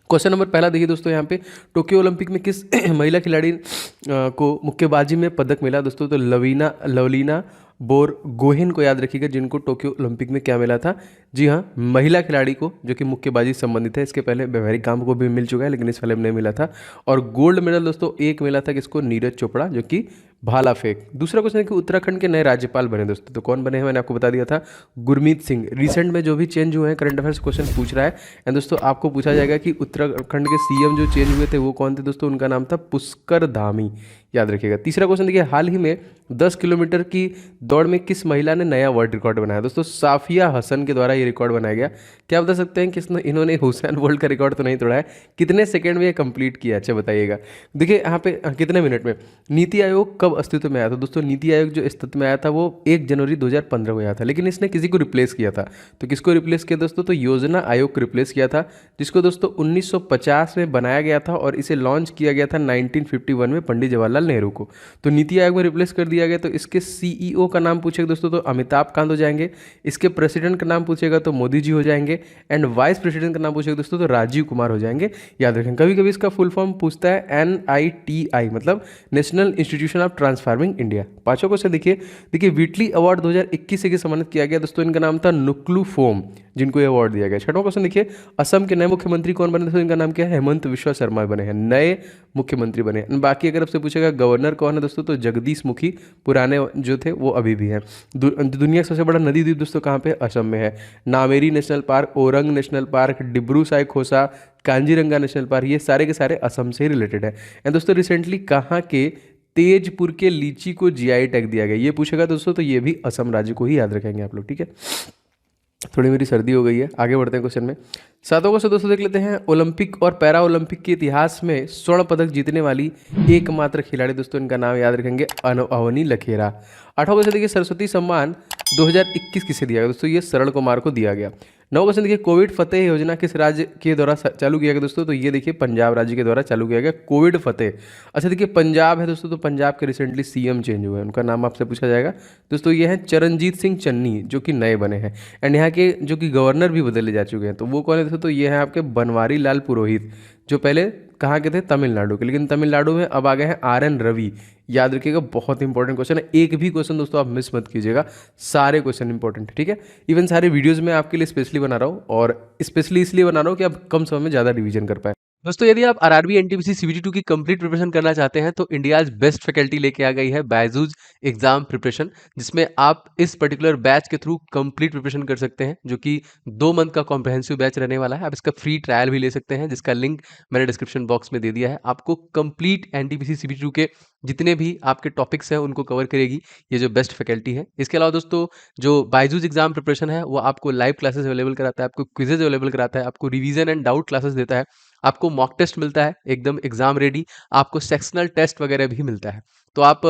Question number पहला देखिए दोस्तों, यहाँ पे टोक्यो ओलंपिक में किस महिला खिलाड़ी को मुक्केबाजी में पदक मिला दोस्तों? तो लवलीना बोर गोहेन को याद रखिएगा, जिनको टोक्यो ओलंपिक में क्या मिला था? जी हाँ, महिला खिलाड़ी को, जो कि मुक्केबाजी से संबंधित है। इसके पहले व्यावहारिक काम को भी मिल चुका है, लेकिन इस वाले में नहीं मिला था। और गोल्ड मेडल दोस्तों एक मिला था किसको? नीरज चोपड़ा, जो कि भाला फेंक। दूसरा क्वेश्चन है कि उत्तराखंड के नए राज्यपाल बने दोस्तों, तो कौन बने हैं? मैंने आपको बता दिया था, गुरमीत सिंह। रिसेंट में जो भी चेंज हुए हैं, करंट अफेयर्स क्वेश्चन पूछ रहा है। एंड दोस्तों आपको पूछा जाएगा कि उत्तराखंड के सीएम जो चेंज हुए थे वो कौन थे दोस्तों? उनका नाम था पुष्कर धामी, याद रखिएगा। तीसरा क्वेश्चन देखिए, हाल ही में 10 किलोमीटर की दौड़ में किस महिला ने नया वर्ल्ड रिकॉर्ड बनाया दोस्तों? साफिया हसन के द्वारा ये रिकॉर्ड बनाया गया। क्या बता सकते हैं किसने इन्होंने हुसैन बोल्ट का रिकॉर्ड तो नहीं तोड़ा है? कितने सेकंड में ये कंप्लीट किया? अच्छा बताइएगा। देखिए यहाँ पे कितने मिनट में। नीति आयोग कब अस्तित्व में आया था दोस्तों? नीति आयोग जो अस्तित्व में आया था वो 1 जनवरी 2015 को आया था, लेकिन इसने किसी को रिप्लेस किया था। तो किसको रिप्लेस किया दोस्तों? तो योजना आयोग को रिप्लेस किया था, जिसको दोस्तों 1950 में बनाया गया था और इसे लॉन्च किया गया था 1951 में पंडित जवाहरलाल नेहरू को। तो नीति आयोग में रिप्लेस कर दिया गया। तो इसके सीईओ का नाम पूछेगा दोस्तों तो अमिताभ कांत हो जाएंगे। इसके प्रेसिडेंट का नाम पूछेगा तो मोदी जी हो जाएंगे। एंड वाइस प्रेसिडेंट का नाम पूछेगा दोस्तों तो राजीव कुमार हो जाएंगे। याद रखें, कभी कभी इसका फुल फॉर्म पूछता है NITI, मतलब national institution of transforming India. पांचों क्वेश्चन देखिए व्हीटली अवार्ड 2021 से सम्मानित किया गया दोस्तों, इनका नाम था नुक्लू फोम, जिनको ये अवार्ड दिया गया। छठवां क्वेश्चन देखिए, असम के नए मुख्यमंत्री कौन बने दोस्तों? इनका नाम क्या है? हेमंत विश्वा शर्मा बने हैं, नए मुख्यमंत्री बने। बाकी अगर आपसे पूछेगा गवर्नर कौन है दोस्तों, तो जगदीश मुखी, पुराने जो थे वो अभी भी हैं। दुनिया का सबसे बड़ा नदी द्वीप दोस्तों कहाँ पे? असम में है। Nameri national park, Orang national park, Dibru Saikhowa, Kaziranga national park, ये सारे के सारे असम से ही रिलेटेड है। एंड दोस्तों रिसेंटली कहाँ के तेजपुर के लीची को GI टैग दिया गया? ये पूछेगा दोस्तों तो ये भी असम राज्य को ही याद रखेंगे आप लोग, ठीक है। थोड़ी मेरी सर्दी हो गई है, आगे बढ़ते हैं क्वेश्चन में। सातों क्वेश्चन दोस्तों देख लेते हैं। ओलंपिक और पैरा ओलंपिक के इतिहास में स्वर्ण पदक जीतने वाली एकमात्र खिलाड़ी दोस्तों, इनका नाम याद रखेंगे अवनी लखेरा। आठवां क्वेश्चन देखिए, सरस्वती सम्मान 2021 किसे दिया गया दोस्तों? ये सरल कुमार को दिया गया। नौ क्वेश्चन देखिए, कोविड फतेह योजना किस राज्य के द्वारा चालू किया गया दोस्तों? तो ये देखिए पंजाब राज्य के द्वारा चालू किया गया कोविड फतेह। अच्छा देखिए, पंजाब है दोस्तों, तो पंजाब के रिसेंटली सीएम चेंज हुए हैं, उनका नाम आपसे पूछा जाएगा दोस्तों। ये हैं चरणजीत सिंह चन्नी, जो कि नए बने हैं। एंड यहाँ के जो कि गवर्नर भी बदले जा चुके हैं, तो वो कौन है दोस्तों? तो ये हैं आपके बनवारी लाल पुरोहित, जो पहले कहाँ के थे? तमिलनाडु के, लेकिन तमिलनाडु में अब आ गए हैं RN रवि। याद रखिएगा, बहुत इंपॉर्टेंट क्वेश्चन है। एक भी क्वेश्चन दोस्तों आप मिस मत कीजिएगा, सारे क्वेश्चन इंपॉर्टेंट है, ठीक है। इवन सारे वीडियोस मैं आपके लिए स्पेशली बना रहा हूँ, और स्पेशली इसलिए बना रहा हूँ कि आप कम समय में ज़्यादा रिवीजन कर पाए। दोस्तों यदि आप RRB NTPC CBT2 की कंप्लीट प्रिपरेशन करना चाहते हैं, तो इंडियाज बेस्ट फैकल्टी लेके आ गई है बायजूस एग्जाम प्रिपरेशन, जिसमें आप इस पर्टिकुलर बैच के थ्रू कंप्लीट प्रिपरेशन कर सकते हैं, जो कि 2 मंथ का कॉम्प्रहेंसिव बैच रहने वाला है। आप इसका फ्री ट्रायल भी ले सकते हैं, जिसका लिंक मैंने डिस्क्रिप्शन बॉक्स में दे दिया है। आपको कंप्लीट NTPC CBT2 के जितने भी आपके टॉपिक्स हैं उनको कवर करेगी ये जो बेस्ट फैकल्टी है। इसके अलावा दोस्तों जो बायजूस एग्जाम प्रिपरेशन है वो आपको लाइव क्लासेस अवेलेबल कराता है, आपको क्विजेज अवेलेबल कराता है, आपको रिवीजन एंड डाउट क्लासेस देता है, आपको मॉक टेस्ट मिलता है एकदम एग्जाम रेडी, आपको सेक्शनल टेस्ट वगैरह भी मिलता है। तो आप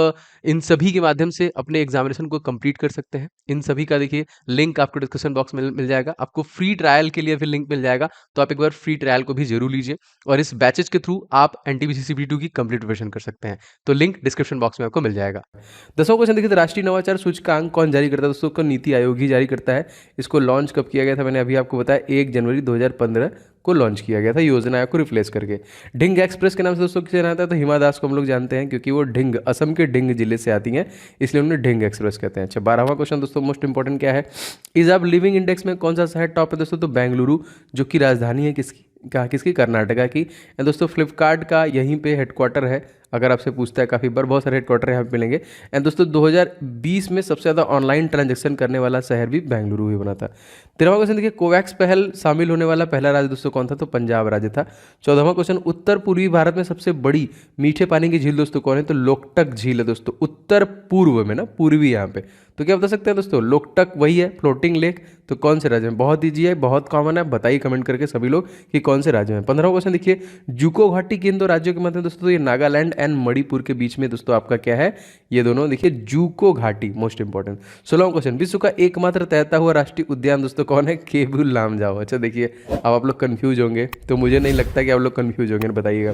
इन सभी के माध्यम से अपने एग्जामिनेशन को कंप्लीट कर सकते हैं। इन सभी का देखिए लिंक आपको डिस्क्रिप्शन बॉक्स में मिल जाएगा। आपको फ्री ट्रायल के लिए फिर लिंक मिल जाएगा, तो आप एक बार फ्री ट्रायल को भी जरूर लीजिए, और इस बैचेज के थ्रू आप NTPC CBT2 की कंप्लीट प्रिपरेशन कर सकते हैं। तो लिंक डिस्क्रिप्शन बॉक्स में आपको मिल जाएगा। 10वां क्वेश्चन देखिए, राष्ट्रीय नवाचार सूचकांक कौन जारी करता है दोस्तों? को नीति आयोग ही जारी करता है। इसको लॉन्च कब किया गया था? मैंने अभी आपको बताया 1 जनवरी 2015 को लॉन्च किया गया था, योजना आयोग को रिप्लेस करके। ढिंग एक्सप्रेस के नाम से दोस्तों किसे जाना जाता है? तो हिमा दास को हम लोग जानते हैं, क्योंकि वो ढिंग, असम के ढिंग जिले से आती हैं, इसलिए उन्हें ढिंग एक्सप्रेस कहते हैं। अच्छा 12वां क्वेश्चन दोस्तों मोस्ट इंपॉर्टेंट क्या है? ईज ऑफ लिविंग इंडेक्स में कौन सा शहर टॉप है दोस्तों? तो बेंगलुरु, जो कि राजधानी है किसकी? किसकी? कर्नाटका की। एंड दोस्तों फ्लिपकार्ट का यहीं पे हेडक्वार्टर है, अगर आपसे पूछता है काफ़ी बार, बहुत सारे हेडक्वार्टर यहाँ पे मिलेंगे। एंड दोस्तों 2020 में सबसे ज़्यादा ऑनलाइन ट्रांजैक्शन करने वाला शहर भी बेंगलुरु ही बना था। 13वां क्वेश्चन देखिए, कोवैक्स पहल शामिल होने वाला पहला राज्य दोस्तों कौन था? तो पंजाब राज्य था। 14वां क्वेश्चन, उत्तर पूर्वी भारत में सबसे बड़ी मीठे पानी की झील दोस्तों कौन है? तो लोकटक झील है दोस्तों, उत्तर पूर्व में ना, पूर्वी यहाँ पे। तो क्या बता सकते हैं दोस्तों? लोकटक वही है, फ्लोटिंग लेक। तो कौन से राज्य में? बहुत ईजी है, बहुत कॉमन है, बताइए कमेंट करके सभी लोग कि कौन से राज्य में। 15वां क्वेश्चन देखिए, जूको घाटी किन 2 राज्यों के मध्य है दोस्तों? तो ये नागालैंड एंड मणिपुर के बीच में दोस्तों आपका क्या है? ये दोनों देखिए जूको घाटी, मोस्ट इंपॉर्टेंट। 16वां क्वेश्चन, विश्व का एकमात्र तैरता हुआ राष्ट्रीय उद्यान दोस्तों कौन है? केबुल लामजाओ। अच्छा देखिए, अब आप लोग कंफ्यूज होंगे, तो मुझे नहीं लगता कि आप लोग कंफ्यूज होंगे, बताइएगा।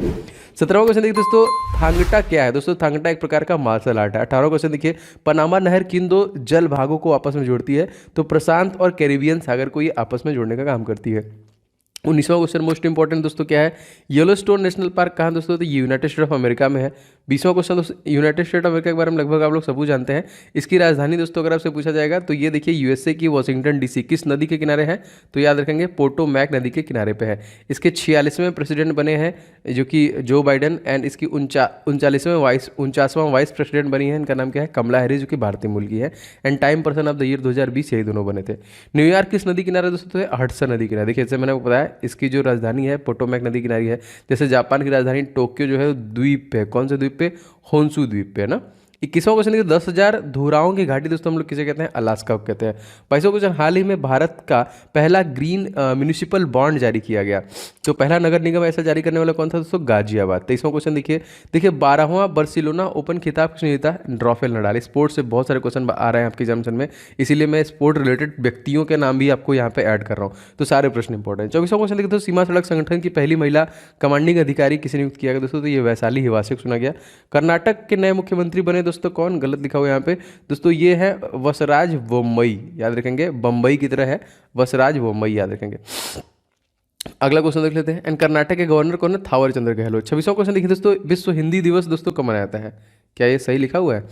17वां क्वेश्चन देखिए दोस्तों, थांगटा क्या है दोस्तों? थांगटा एक प्रकार का मार्शल आर्ट है। 18वां क्वेश्चन देखिए, पनामा नहर किन 2 जल भागों को आपस में जोड़ती है? तो प्रशांत और कैरिबियन सागर को ये आपस में जोड़ने का काम करती है। 19वां क्वेश्चन मोस्ट इंपॉर्टेंट दोस्तों क्या है, येलोस्टोन नेशनल पार्क कहाँ दोस्तों, तो ये यूनाइटेड स्टेट ऑफ अमेरिका में है। 20वां क्वेश्चन दोस्तों, यूनाइटेड स्टेट ऑफ अमेरिका के बारे में लगभग आप लोग सब जानते हैं। इसकी राजधानी दोस्तों अगर आपसे पूछा जाएगा तो ये देखिए यूएसए की वाशिंगटन डीसी किस नदी के किनारे है, तो याद रखेंगे पोटोमैक नदी के किनारे पे है। इसके 46वें प्रेसिडेंट बने हैं जो कि जो बाइडन, एंड इसकी 49वां वाइस प्रेसिडेंट बनी है, इनका नाम क्या है, कमला हैरिस, जो कि भारतीय मूल की है। And time person of the year 2020 यही दोनों बने थे। न्यूयॉर्क किस नदी किनारे दोस्तों, तो है हडसन नदी किनारे। देखिए जैसे मैंने आपको बताया इसकी जो राजधानी है पोटोमैक नदी किनारी है। जैसे जापान की राजधानी टोक्यो जो है द्वीप पे, कौन से द्वीप पे, होन्शु द्वीप पे है ना। 21वां क्वेश्चन देखिए 10,000 धुराओं की घाटी दोस्तों हम लोग किसे कहते हैं, अलास्का को कहते हैं। 22वां क्वेश्चन, हाल ही में भारत का पहला ग्रीन म्यूनिसिपल बॉन्ड जारी किया गया, तो पहला नगर निगम ऐसा जारी करने वाला कौन था दोस्तों, गाजियाबाद। 23वां क्वेश्चन देखिए 12वां बार्सिलोना ओपन खिताब किसने जीता, राफेल नडाल। स्पोर्ट्स से बहुत सारे क्वेश्चन आ रहे हैं आपके एग्जामिनेशन में, इसीलिए मैं स्पोर्ट रिलेटेड व्यक्तियों के नाम भी आपको यहाँ पे ऐड कर रहा हूँ, तो सारे प्रश्न इंपॉर्टेंट। 24वां क्वेश्चन देखिए दोस्तों, सीमा सड़क संगठन की पहली महिला कमांडिंग अधिकारी किसे नियुक्त किया गया दोस्तों, तो ये वैशाली हिवासे को चुना गया। कर्नाटक के नए मुख्यमंत्री बने दोस्तों कौन, गलत लिखा हुआ यहाँ पे दोस्तों, ये है वसराज बोम्मई, याद रखेंगे बम्बई की तरह है, वसराज बोम्मई याद रखेंगे। अगला क्वेश्चन देख लेते हैं, एंड कर्नाटक के गवर्नर कौन है, थावर चंद्र गहलोत। 26वां क्वेश्चन देखिए दोस्तों, विश्व हिंदी दिवस दोस्तों कब मनाया जाता है, क्या ये सही लिखा हुआ है,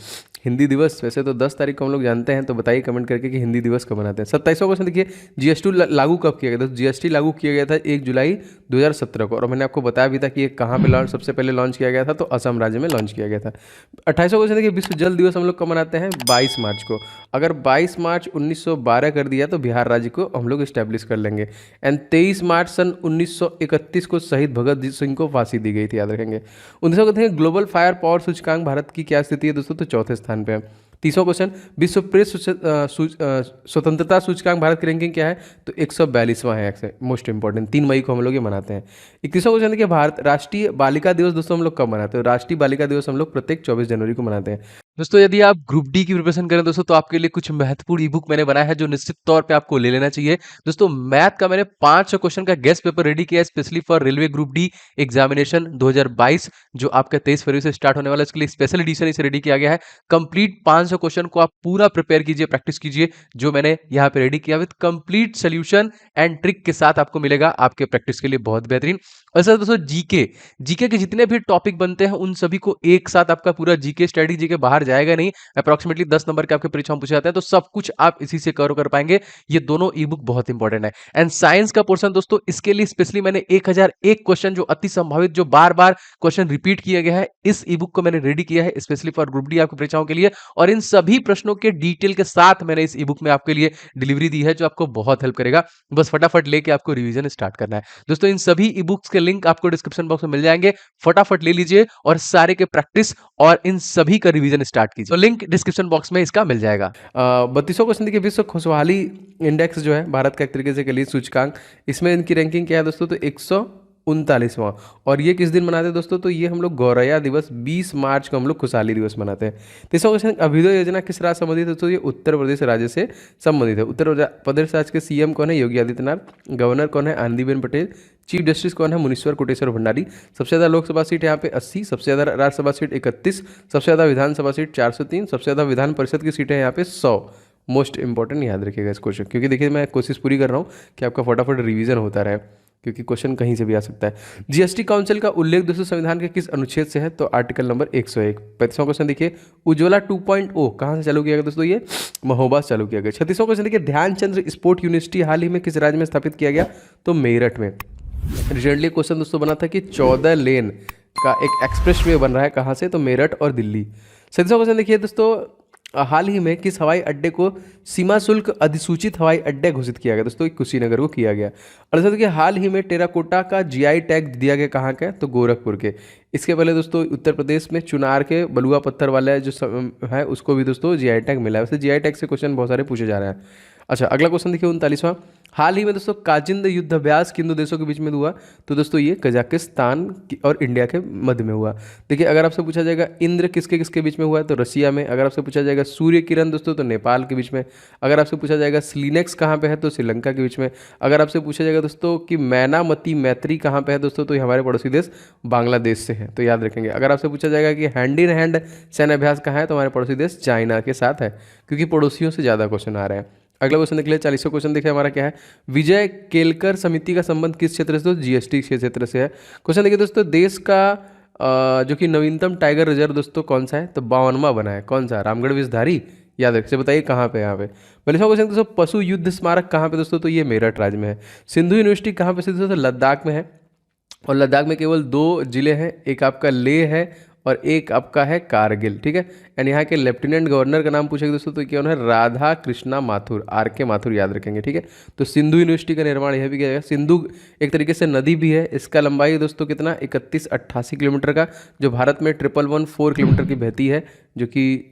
हिंदी दिवस वैसे तो 10 तारीख को हम लोग जानते हैं, तो बताइए कमेंट करके कि हिंदी दिवस कब मनाते हैं। 27वां क्वेश्चन देखिए, जीएसटी लागू कब किया गया था, जीएसटी लागू किया गया था 1 जुलाई 2017 को, और मैंने आपको बताया भी था कि ये कहाँ पे लॉन्च सबसे पहले लॉन्च किया गया था, तो असम राज्य में लॉन्च किया गया था। 28वां क्वेश्चन देखिए, विश्व जल दिवस हम लोग कब मनाते हैं, 22 मार्च को। अगर 22 मार्च 1912 कर दिया तो बिहार राज्य को हम लोग इस्टेब्लिश कर लेंगे। एंड 23 मार्च सन 1931 को शहीद भगत सिंह को फांसी दी गई थी, याद रखेंगे। 19वां क्वेश्चन देखिए, ग्लोबल फायर पावर सूचकांक भारत की क्या स्थिति है दोस्तों, तो चौथे स्थान पे है। 30वां क्वेश्चन, विश्व प्रेस स्वतंत्रता सूचकांक भारत की रैंकिंग क्या है, तो 142वां है, मोस्ट इंपॉर्टेंट। 3 मई को हम लोग ये मनाते हैं। 31वां क्वेश्चन देखिए, भारत राष्ट्रीय बालिका दिवस दोस्तों हम लोग कब मनाते हैं, राष्ट्रीय बालिका दिवस हम लोग प्रत्येक 24 जनवरी को मनाते हैं। दोस्तों यदि आप ग्रुप डी की प्रिपरेशन करें दोस्तों, तो आपके लिए कुछ महत्वपूर्ण ई बुक मैंने बनाया है जो निश्चित तौर पे आपको ले लेना चाहिए। दोस्तों मैथ का मैंने 500 क्वेश्चन का गेस्ट पेपर रेडी किया है specially for railway group D examination 2022, जो आपका 23 फरवरी से स्टार्ट होने वाला है। इसके लिए स्पेशल एडिशन इसे रेडी किया गया है। कंप्लीट 500 क्वेश्चन को आप पूरा प्रिपेयर कीजिए, प्रैक्टिस कीजिए, जो मैंने यहाँ पे रेडी किया with complete solution and trick के साथ आपको मिलेगा आपके प्रैक्टिस के लिए बहुत बेहतरीन। और सर दोस्तों जीके के जितने भी टॉपिक बनते हैं उन सभी को एक साथ आपका पूरा जीके स्टडी जीके बाहर जाएगा नहीं, अप्रॉक्सीमेटली 10 नंबर के आपके परीक्षा में पूछे जाते हैं, तो सब कुछ आप इसी से कवर कर पाएंगे। ये दोनों ई बुक बहुत इंपॉर्टेंट है। एंड साइंस का पोर्शन दोस्तों, इसके लिए स्पेशली मैंने 1001 क्वेश्चन जो अति संभावित, जो बार बार क्वेश्चन रिपीट किया गया है, इस ई बुक को मैंने रेडी किया है स्पेशली फॉर ग्रुप डी आपकी परीक्षाओं के लिए। और इन सभी प्रश्नों के डिटेल के साथ मैंने इस ई बुक में आपके लिए डिलीवरी दी है, जो आपको बहुत हेल्प करेगा। बस फटाफट लेके आपको रिवीजन स्टार्ट करना है। दोस्तों इन सभी ई बुक्स के लिंक आपको डिस्क्रिप्शन बॉक्स में मिल जाएंगे, फटाफट ले लीजिए और सारे के प्रैक्टिस और इन सभी का रिवीजन स्टार्ट कीजिए। तो लिंक डिस्क्रिप्शन बॉक्स में इसका मिल जाएगा। 32वां क्वेश्चन देखिए, विश्व खुशहाली इंडेक्स जो है भारत का एक तरीके से कहिए सूचकांक, इसमें इनकी रैंकिंग क्या है दोस्तों, तो 139वां। और ये किस दिन मनाते हैं दोस्तों, तो ये हम लोग गौरैया दिवस 20 मार्च को हम लोग खुशहाली दिवस मनाते हैं। 23वां क्वेश्चन, अभ्युदय योजना किस राज्य से संबंधित है, तो ये उत्तर प्रदेश राज्य से संबंधित है। उत्तर प्रदेश राज्य के सीएम कौन है, योगी आदित्यनाथ। गवर्नर कौन है, आनंदीबेन पटेल। चीफ जस्टिस कौन है, मुनीश्वर कोटेश्वर भंडारी। सबसे ज़्यादा लोकसभा सीट यहाँ पे 80, सबसे ज़्यादा राज्यसभा सीट 31, सबसे ज़्यादा विधानसभा सीट 403, सबसे ज़्यादा विधान परिषद की सीटें यहाँ पे 100। मोस्ट इंपॉर्टेंट याद रखिएगा इस क्वेश्चन, क्योंकि देखिए मैं कोशिश पूरी कर रहा हूँ कि आपका फटाफट रिवीजन होता रहे, क्योंकि क्वेश्चन कहीं से भी आ सकता है। जीएसटी काउंसिल का उल्लेख दोस्तों संविधान के किस अनुच्छेद से है, तो आर्टिकल नंबर 101। 35वां क्वेश्चन देखिए, उज्ज्वला 2.0 कहाँ से चालू किया गया दोस्तों, ये महोबा से चालू किया गया। 36वां क्वेश्चन देखिए, ध्यानचंद्र स्पोर्ट यूनिवर्सिटी हाल ही में किस राज्य में स्थापित किया गया, तो मेरठ में। रिसेंटली क्वेश्चन दोस्तों बना था कि 14 लेन का एक एक्सप्रेस वे बन रहा है, कहाँ से, तो मेरठ और दिल्ली। 37वां क्वेश्चन देखिए दोस्तों, हाल ही में किस हवाई अड्डे को सीमा शुल्क अधिसूचित हवाई अड्डे घोषित किया गया दोस्तों, कुशीनगर को किया गया। और दोस्तों देखिए, हाल ही में टेराकोटा का जीआई टैग दिया गया कहाँ का, तो गोरखपुर के। इसके पहले दोस्तों उत्तर प्रदेश में चुनार के बलुआ पत्थर वाला जो है उसको भी दोस्तों जीआई टैग मिला है। वैसे जीआई टैग से क्वेश्चन बहुत सारे पूछे जा रहे हैं। अच्छा अगला क्वेश्चन देखिए 39वां, हाल ही में दोस्तों काजिंद युद्ध अभ्यास किन दो देशों के बीच में हुआ, तो दोस्तों ये कजाकिस्तान और इंडिया के मध्य में हुआ। देखिए अगर आपसे पूछा जाएगा इंद्र किसके किसके बीच में हुआ है, तो रशिया में। अगर आपसे पूछा जाएगा सूर्य किरण दोस्तों, तो नेपाल के बीच में। अगर आपसे पूछा जाएगा स्लिनेक्स कहाँ पे है, तो श्रीलंका के बीच में। अगर आपसे पूछा जाएगा दोस्तों कि मैनामती मैत्री कहाँ पे है दोस्तों, तो ये हमारे पड़ोसी देश बांग्लादेश से है, तो याद रखेंगे। अगर आपसे पूछा जाएगा कि हैंड इन हैंड सैन्य अभ्यास कहाँ है, तो हमारे पड़ोसी देश चाइना के साथ है, क्योंकि पड़ोसियों से ज़्यादा क्वेश्चन आ रहे हैं। अगला क्वेश्चन देख लिया, 40वां क्वेश्चन देखिए हमारा क्या है, विजय केलकर समिति का संबंध किस क्षेत्र से? तो जीएसटी के क्षेत्र से है। क्वेश्चन देखिए दोस्तों, देश का जो कि नवीनतम टाइगर रिजर्व दोस्तों कौन सा है? तो 52वां बना है। कौन सा? रामगढ़ विषधारी, याद रखिए। बताइए कहाँ पे? यहाँ पे। 42वां क्वेश्चन दोस्तों, पशु युद्ध स्मारक कहाँ पे दोस्तों? तो ये मेरठ राज्य में है। सिंधु यूनिवर्सिटी कहाँ पे स्थित है दोस्तों? लद्दाख में है। और लद्दाख में केवल 2 जिले हैं, एक आपका लेह है और एक आपका है कारगिल, ठीक है। एंड यहाँ के लेफ्टिनेंट गवर्नर का नाम पूछेगा दोस्तों तो क्या है? राधा कृष्णा माथुर, आर के माथुर, याद रखेंगे, ठीक है। तो सिंधु यूनिवर्सिटी का निर्माण यह भी किया जाएगा। सिंधु एक तरीके से नदी भी है, इसका लंबाई है दोस्तों कितना? 3188 किलोमीटर का, जो भारत में 1114 किलोमीटर की बहती है, जो कि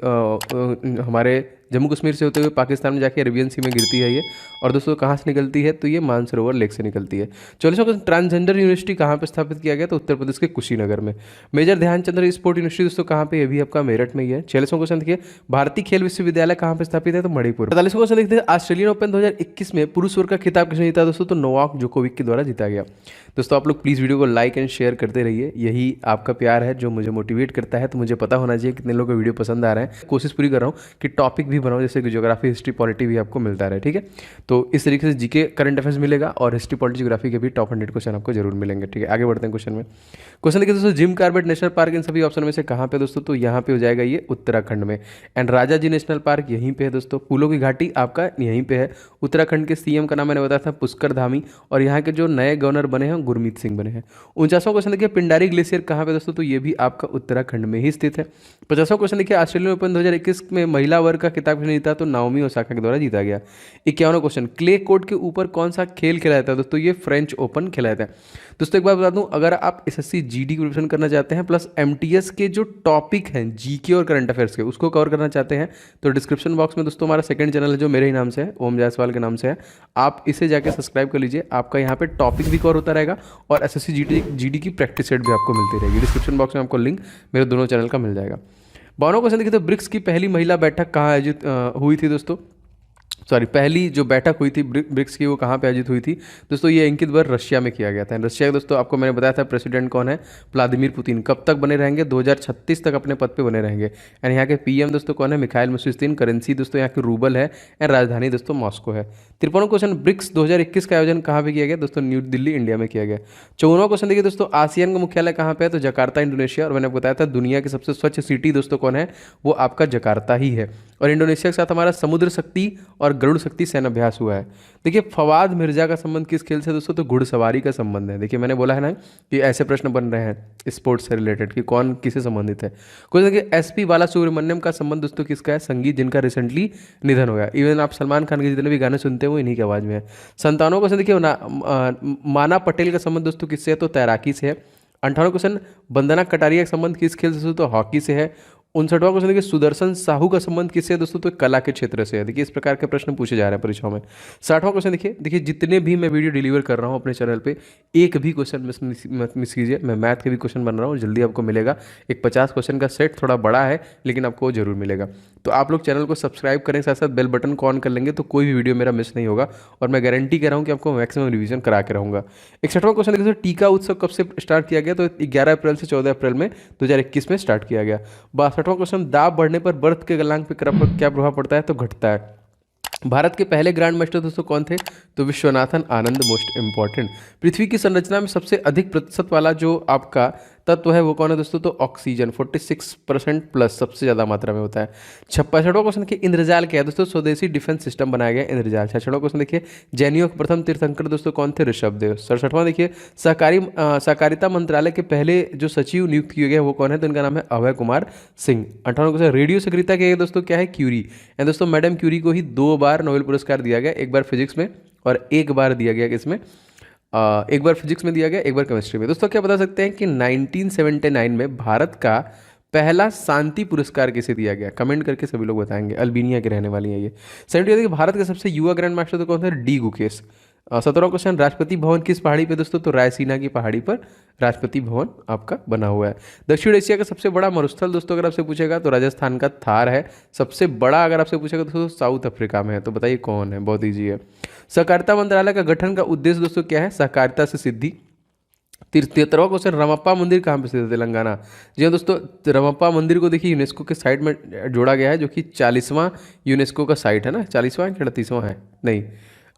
हमारे जम्मू कश्मीर से होते हुए पाकिस्तान में जाके अरेबियन सी में गिरती है ये। और दोस्तों कहाँ से निकलती है? तो ये मानसरोवर लेक से निकलती है। 44वां क्वेश्चन, ट्रांसजेंडर यूनिवर्सिटी कहाँ पे स्थापित किया गया? तो उत्तर प्रदेश के कुशीनगर में। मेजर ध्यानचंद स्पोर्ट यूनिवर्सिटी दोस्तों कहाँ पे? ये भी आपका मेरठ में ही है। 46वां क्वेश्चन देखिए, भारतीय खेल विश्वविद्यालय कहाँ पे स्थापित है? तो मणिपुर। 45वां क्वेश्चन देखते हैं, ऑस्ट्रेलियन ओपन 2021 में पुरुष वर्ग का खिताब किसने जीता दोस्तों? तो नोवाक जोकोविक के द्वारा जीता गया। दोस्तों आप लोग प्लीज़ वीडियो को लाइक एंड शेयर करते रहिए, यही आपका प्यार है जो मुझे मोटिवेट करता है। तो मुझे पता होना चाहिए कितने लोगों को वीडियो पसंद आ रहा है। कोशिश पूरी कर रहा हूँ कि टॉपिक भी बनाऊँ, जैसे कि ज्योग्राफी, हिस्ट्री, पॉलिटी भी आपको मिलता रहे, ठीक है। तो इस तरीके से जीके करंट अफेयर्स मिलेगा और हिस्ट्री, पॉलिटी, ज्योग्राफी के भी टॉप 100 क्वेश्चन आपको जरूर मिलेंगे, ठीक है। आगे बढ़ते हैं क्वेश्चन में। क्वेश्चन देखिए दोस्तों, जिम कॉर्बेट नेशनल पार्क इन सभी ऑप्शन में से कहाँ पे दोस्तों? तो यहाँ पे हो जाएगा ये उत्तराखंड में। And Rajaji National Park यहीं पे है दोस्तों। फूलों की घाटी आपका यहीं पे है। उत्तराखंड के सीएम का नाम मैंने बताया था पुष्कर धामी, और यहाँ के जो नए गवर्नर बने हैं गुरमीत सिंह बने हैं। 49वां क्वेश्चन देखिए, पिंडारी ग्लेशियर कहाँ पे दोस्तों? तो ये भी आपका उत्तराखंड में ही स्थित है। 50वां क्वेश्चन देखिए, ऑस्ट्रेलियन ओपन 2021 में महिला वर्ग का खिताब किसने जीता? तो नाओमी ओसाका के द्वारा जीता गया। 51वां क्वेश्चन, क्ले कोर्ट के ऊपर कौन सा खेल खिलाया जाता है दोस्तों? ये फ्रेंच ओपन खिलाया जाता है। दोस्तों एक बात बता दूं, अगर आप एसएससी जीडी की प्रिपरेशन करना चाहते हैं प्लस एमटीएस के जो टॉपिक हैं जीके और करंट अफेयर्स के, उसको कवर करना चाहते हैं, तो डिस्क्रिप्शन बॉक्स में दोस्तों हमारा सेकंड चैनल है जो मेरे ही नाम से है, ओम जायसवाल के नाम से है, आप इसे जाके सब्सक्राइब कर लीजिए। आपका यहाँ पे टॉपिक भी कवर होता रहेगा और एसएससी जीडी की प्रैक्टिस सेट भी आपको मिलती रहेगी। डिस्क्रिप्शन बॉक्स में आपको लिंक मेरे दोनों चैनल का मिल जाएगा। 52वां क्वेश्चन देखिए, तो ब्रिक्स की पहली महिला बैठक कहाँ आयोजित हुई थी दोस्तों? सॉरी, पहली जो बैठक हुई थी ब्रिक्स की वो कहाँ पे आयोजित हुई थी दोस्तों? ये अंकित बार रशिया में किया गया था। रशिया के दोस्तों आपको मैंने बताया था प्रेसिडेंट कौन है? Vladimir Putin. कब तक बने रहेंगे? 2036 तक अपने पद पे बने रहेंगे। एंड यहाँ के पीएम दोस्तों कौन है? Mikhail Mishustin. करेंसी दोस्तों यहाँ की रूबल है एंड राजधानी दोस्तों मॉस्को है। 53वां क्वेश्चन, ब्रिक्स 2021 का आयोजन कहाँ पे किया गया दोस्तों? न्यू दिल्ली, इंडिया में किया गया। 54वां क्वेश्चन देखिए दोस्तों, आसियान का मुख्यालय कहाँ पे है? तो जकार्ता, इंडोनेशिया। और मैंने आपको बताया था दुनिया की सबसे स्वच्छ सिटी दोस्तों कौन है? वो आपका जकार्ता ही है। और इंडोनेशिया के साथ हमारा समुद्र शक्ति और गरुड़ शक्ति सैन्य अभ्यास हुआ है। देखिए फवाद मिर्जा का संबंध किस खेल से दोस्तों? तो घुड़सवारी का संबंध है। देखिए मैंने बोला है ना कि ऐसे प्रश्न बन रहे हैं स्पोर्ट्स से रिलेटेड कि कौन किससे संबंधित है। कुछ देखिए, एसपी बाला सुब्रमण्यम का संबंध दोस्तों किसका है? संगीत, जिनका रिसेंटली निधन हो गया। इवन आप सलमान खान के जितने भी गाने सुनते हैं वो इन्हीं की आवाज़ में है। 57वां क्वेश्चन देखिए, माना पटेल का संबंध दोस्तों किससे है? तो तैराकी से है। 58वां क्वेश्चन, वंदना कटारिया का संबंध किस खेल से? तो हॉकी से है। 59वां क्वेश्चन देखिए, सुदर्शन साहू का संबंध किससे है दोस्तों? तो कला के क्षेत्र से है। देखिए इस प्रकार के प्रश्न पूछे जा रहे हैं परीक्षाओं में। 60वां क्वेश्चन देखिए जितने भी मैं वीडियो डिलीवर कर रहा हूँ अपने चैनल पे, एक भी क्वेश्चन मत मिस कीजिए। मैं मैथ के भी क्वेश्चन बन रहा हूँ, जल्दी आपको मिलेगा। एक 50 क्वेश्चन का सेट थोड़ा बड़ा है लेकिन आपको जरूर मिलेगा। तो आप लोग चैनल को सब्सक्राइब करें, साथ साथ बेल बटन को ऑन कर लेंगे तो कोई भी वीडियो मेरा मिस नहीं होगा। और मैं गारंटी कर रहा हूँ कि आपको मैक्सिमम रिवीजन करा के रहूँगा। 61वां क्वेश्चन देखिए, टीका उत्सव कब से स्टार्ट किया गया? तो 11 अप्रैल से 14 अप्रैल में 2021 में स्टार्ट किया गया। 62वां क्वेश्चन, दाब बढ़ने पर बर्थ के गलनांक पे क्या प्रभाव पड़ता है? तो घटता है। भारत के पहले ग्रैंड मास्टर दोस्तों कौन थे? तो विश्वनाथन आनंद, मोस्ट इंपॉर्टेंट। पृथ्वी की संरचना में सबसे अधिक प्रतिशत वाला जो आपका तत्व है वो कौन है दोस्तों? तो ऑक्सीजन 46% प्लस सबसे ज़्यादा मात्रा में होता है। 65वां क्वेश्चन देखिए, इंद्रजाल क्या है दोस्तों? स्वदेशी डिफेंस सिस्टम बनाया गया इंद्रजाल। 66वां क्वेश्चन देखिए, जैनियों के प्रथम तीर्थंकर दोस्तों कौन थे? ऋषभदेव। 67वां देखिए, सहकारिता मंत्रालय के पहले जो सचिव नियुक्त किए गए वो कौन है? तो इनका नाम है अभय कुमार सिंह। 58वां क्वेश्चन, रेडियो सक्रियता के दोस्तों क्या है? क्यूरी। एंड दोस्तों मैडम क्यूरी को ही 2 बार नोबेल पुरस्कार दिया गया, एक बार फिजिक्स में और एक बार दिया गया किसमें? एक बार फिजिक्स में दिया गया, एक बार केमिस्ट्री में। दोस्तों क्या बता सकते हैं कि 1979 में भारत का पहला शांति पुरस्कार किसे दिया गया? कमेंट करके सभी लोग बताएंगे। अल्बेनिया के रहने वाली है ये। 70 भारत के सबसे युवा ग्रैंड मास्टर तो कौन थे? डी गुकेश। 17वां क्वेश्चन, राष्ट्रपति भवन किस पहाड़ी पे दोस्तों? तो रायसीना की पहाड़ी पर राष्ट्रपति भवन आपका बना हुआ है। दक्षिण एशिया का सबसे बड़ा मरुस्थल दोस्तों अगर आपसे पूछेगा तो राजस्थान का थार है। सबसे बड़ा अगर आपसे पूछेगा दोस्तों साउथ अफ्रीका में है। तो बताइए कौन है? बहुत ईजी है। सहकारिता मंत्रालय का गठन का उद्देश्य दोस्तों क्या है? सहकारिता से सिद्धि। तिहत्तरवां क्वेश्चन, रमप्पा मंदिर कहाँ पे स्थित है? तेलंगाना। जी हाँ दोस्तों, रमप्पा मंदिर को देखिए यूनेस्को के साइट में जोड़ा गया है, जो कि 40वां यूनेस्को का साइट है ना, 40वां है कि 38वां है? नहीं,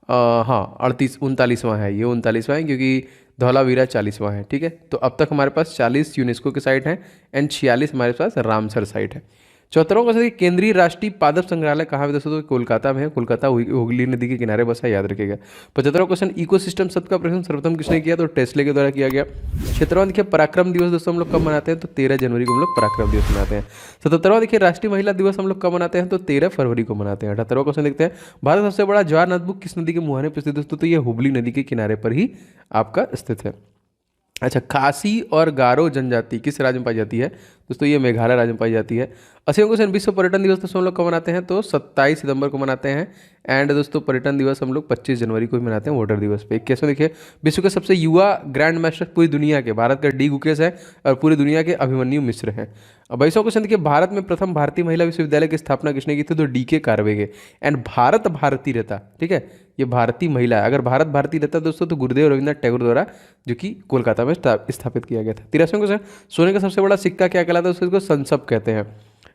हाँ 39वां है, ये 39वां है, क्योंकि धौलावीरा 40वां है। ठीक है, तो अब तक हमारे पास 40 यूनेस्को के साइट हैं एंड 46 हमारे पास रामसर साइट है। 74वां क्वेश्चन, केंद्रीय राष्ट्रीय पादप संग्रहालय कहाँ पे? दोस्तों तो कोलकाता में है, कोलकाता हुगली नदी के किनारे बसा, याद रखिएगा। 75वां क्वेश्चन, इकोसिस्टम शब्द का प्रश्न सर्वप्रथम किसने किया? तो टेस्ले के द्वारा किया गया। 76वां देखिए, पराक्रम दिवस दोस्तों हम लोग कब मनाते हैं? तो 13 जनवरी को हम लोग पराक्रम दिवस मनाते हैं। 77वां देखिए, राष्ट्रीय महिला दिवस हम लोग कब मनाते हैं? तो 13 फरवरी को मनाते हैं। 78वां क्वेश्चन देखते हैं, भारत का सबसे बड़ा ज्वार नोटबुक किस नदी के मुहाने पर स्थित है? दोस्तों तो ये हुगली नदी के किनारे पर ही आपका स्थित है। अच्छा, खासी और गारो जनजाति किस राज्य में पाई जाती है? दोस्तों ये मेघालय राज्य में पाई जाती है। 80वां क्वेश्चन, विश्व पर्यटन दिवस दोस्तों हम लोग कब मनाते हैं? तो 27 सितंबर को मनाते हैं। एंड दोस्तों पर्यटन दिवस हम लोग 25 जनवरी को भी मनाते हैं, वोटर दिवस पे। 21वां देखिए, विश्व के सबसे युवा ग्रैंड मास्टर पूरी दुनिया के, भारत का डी गुकेश है और पूरी दुनिया के अभिमन्यु मिश्र हैं। अब 22वां क्वेश्चन देखिए, भारत में प्रथम भारतीय महिला विश्वविद्यालय की स्थापना किसने की थी? तो डी के कारवेगे। एंड भारत भारती रहता, ठीक है, ये भारतीय महिला है। अगर भारत भारती रहता दोस्तों तो गुरुदेव रविन्द्रनाथ टैगोर द्वारा, जो कि कोलकाता में स्थापित किया गया था। 83वां क्वेश्चन, सोने का सबसे बड़ा सिक्का क्या कहलाता है? उसको संसप कहते हैं।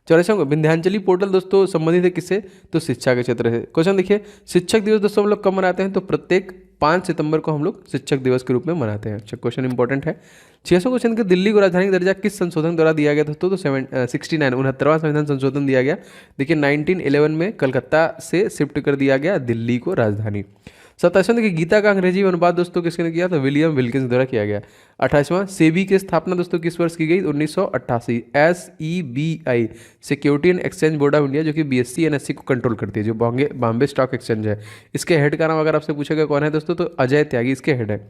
84वां, विंध्याचली पोर्टल दोस्तों संबंधित है किससे? तो शिक्षा के क्षेत्र से। क्वेश्चन देखिए, शिक्षक दिवस दोस्तों हम लोग कब मनाते हैं? तो प्रत्येक 5 सितंबर को हम लोग शिक्षक दिवस के रूप में मनाते हैं। क्वेश्चन इंपॉर्टेंट है। 600 क्वेश्चन के, दिल्ली को राजधानी का दर्जा किस संशोधन द्वारा दिया गया दोस्तों? तो 69वां संविधान संशोधन दिया गया। देखिए 1911 में कलकत्ता से शिफ्ट कर दिया गया दिल्ली को राजधानी। 27वां देखिए, गीता का अंग्रेजी में अनुवाद दोस्तों किसने किया? तो विलियम विल्किंस द्वारा किया गया। 28वां, सेबी की स्थापना दोस्तों किस वर्ष की गई? 1988। SEBI, security and exchange board of India, जो कि BSE NSE को कंट्रोल करती है, जो बॉम्बे स्टॉक एक्सचेंज है, इसके हेड का नाम अगर आपसे पूछेगा कौन है दोस्तों, तो अजय त्यागी इसके हेड है।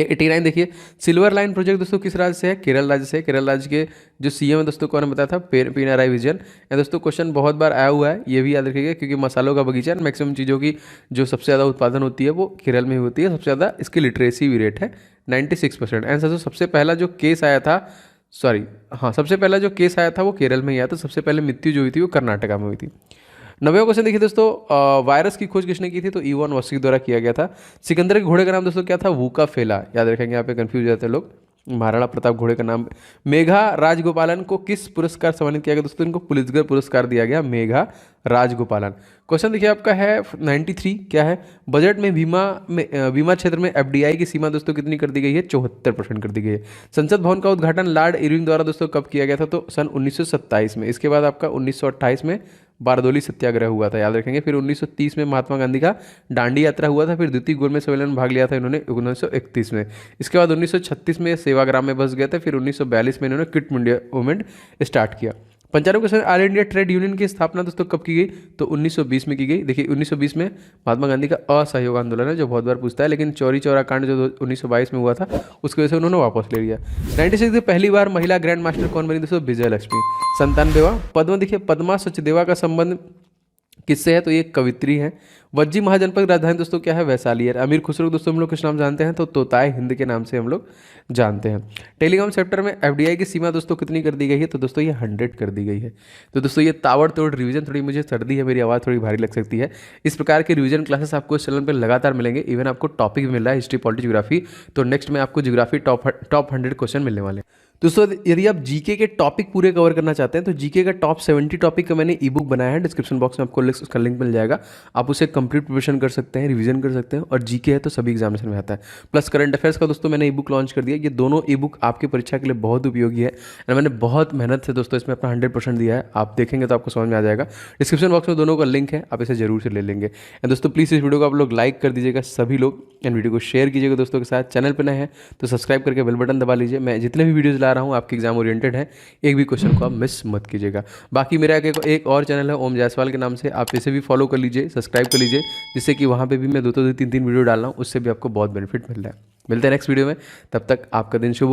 89 देखिए, सिल्वर लाइन प्रोजेक्ट दोस्तों किस राज्य से है? केरल राज्य से। केरल राज्य के जो CM है दोस्तों कौन बताया था? पिनाराई विजयन। एंड दोस्तों क्वेश्चन बहुत बार आया हुआ है, ये भी याद रखिएगा, क्योंकि मसालों का बगीचा, मैक्सिमम चीज़ों की जो सबसे ज़्यादा उत्पादन होती है वो केरल में ही होती है। सबसे ज़्यादा इसकी लिटरेसी भी रेट है 96%। एंड दोस्तों सबसे पहला जो केस आया था, सबसे पहला जो केस आया था वो केरल में ही आया था। सबसे पहले मृत्यु जो हुई थी वो कर्नाटका में हुई थी। 90वां क्वेश्चन देखिए दोस्तों, वायरस की खोज किसने की थी? तो इवान वॉस्की द्वारा किया गया था। सिकंदर के घोड़े का नाम दोस्तों क्या था? वूका फेला, याद रखेंगे, यहाँ पे कंफ्यूज जाते हैं लोग। महाराणा प्रताप घोड़े का नाम। मेघा राजगोपालन को किस पुरस्कार सम्मानित किया गया दोस्तों? इनको पुलित्जर पुरस्कार दिया गया, मेघा राजगोपालन। क्वेश्चन देखिए आपका है 93, क्या है? बजट में बीमा क्षेत्र में FDI की सीमा दोस्तों कितनी कर दी गई है? 74% कर दी गई है। संसद भवन का उद्घाटन लॉर्ड इरविंग द्वारा दोस्तों कब किया गया था? तो सन 1927 में। इसके बाद आपका 1928 में बारदोली सत्याग्रह हुआ था, याद रखेंगे। फिर 1930 में महात्मा गांधी का दांडी यात्रा हुआ था। फिर द्वितीय गोलमेज सम्मेलन में भाग लिया था इन्होंने 1931 में। इसके बाद 1936 में सेवाग्राम में बस गए थे। फिर 1942 में इन्होंने क्विट इंडिया मूवमेंट स्टार्ट किया। 95 question, all India trade union की स्थापना दोस्तों कब की गई? तो 1920 में की गई। देखिए 1920 में महात्मा गांधी का असहयोग आंदोलन है, जो बहुत बार पूछता है, लेकिन चौरी चौरा कांड जो 1922 में हुआ था उसकी वजह से उन्होंने वापस ले लिया। 96 में पहली बार महिला ग्रैंड मास्टर कौन बनी दोस्तों? विजय लक्ष्मी। 97वां, पद्म देखिए, पद्मा सचदेवा का संबंध किससे है? तो ये कवित्री है। वज्जी महाजनपद राजधानी दोस्तों क्या है? वैशाली है। अमीर खुसरो दोस्तों हम लोग किस नाम जानते हैं? तो तोताए हिंद के नाम से हम लोग जानते हैं। टेलीकॉम सेक्टर में FDI की सीमा दोस्तों कितनी कर दी गई है? तो दोस्तों ये 100 कर दी गई है। तो दोस्तों ये ताबड़तोड़ रिवीजन, थोड़ी मुझे सर्दी है, मेरी आवाज़ थोड़ी भारी लग सकती है। इस प्रकार के रिवीजन क्लासेस आपको इस चैनल पर लगातार मिलेंगे। इवन आपको टॉपिक भी मिल रहा है, हिस्ट्री, पॉलिटी, ज्योग्राफी। तो नेक्स्ट में आपको ज्योग्राफी टॉप 100 क्वेश्चन मिलने वाले हैं। दोस्तों यदि आप जीके के टॉपिक पूरे कवर करना चाहते हैं तो जीके का टॉप 70 टॉपिक का मैंने ई बुक बनाया है। डिस्क्रिप्शन बॉक्स में आपको उसका लिंक मिल जाएगा। आप उसे कंप्लीट प्रिपरेशन कर सकते हैं, रिवीजन कर सकते हैं। और जीके है तो सभी एग्जामिनेशन में आता है। प्लस करंट अफेयर्स का दोस्तों मैंने ई बुक लॉन्च कर दिया। ये दोनों ई बुक आपकी परीक्षा के लिए बहुत उपयोगी है। और मैंने बहुत मेहनत से दोस्तों इसमें अपना 100% दिया है। आप देखेंगे तो आपको समझ में आ जाएगा। डिस्क्रिप्शन बॉक्स में दोनों का लिंक है, आप इसे जरूर से ले लेंगे। एंड दोस्तों प्लीज़ इस वीडियो को आप लोग लाइक कर दीजिएगा सभी लोग, एंड वीडियो को शेयर कीजिएगा दोस्तों के साथ। चैनल पर नए हैं तो सब्सक्राइब करके बेल बटन दबा लीजिए। मैं जितने भी वीडियोज़ ला रहा हूँ आपके एग्जाम ओरिएंटेड है, एक भी क्वेश्चन को आप मिस मत कीजिएगा। बाकी मेरा एक और चैनल है ओम जायसवाल के नाम से, आप इसे भी फॉलो कर लीजिए, सब्सक्राइब कर लीजिए, जिससे कि वहाँ पे भी मैं 2-2 3-3 वीडियो डाल रहा हूँ, उससे भी आपको बहुत बेनिफिट मिल रहा है। मिलते हैं नेक्स्ट वीडियो में, तब तक आपका दिन शुभ हो।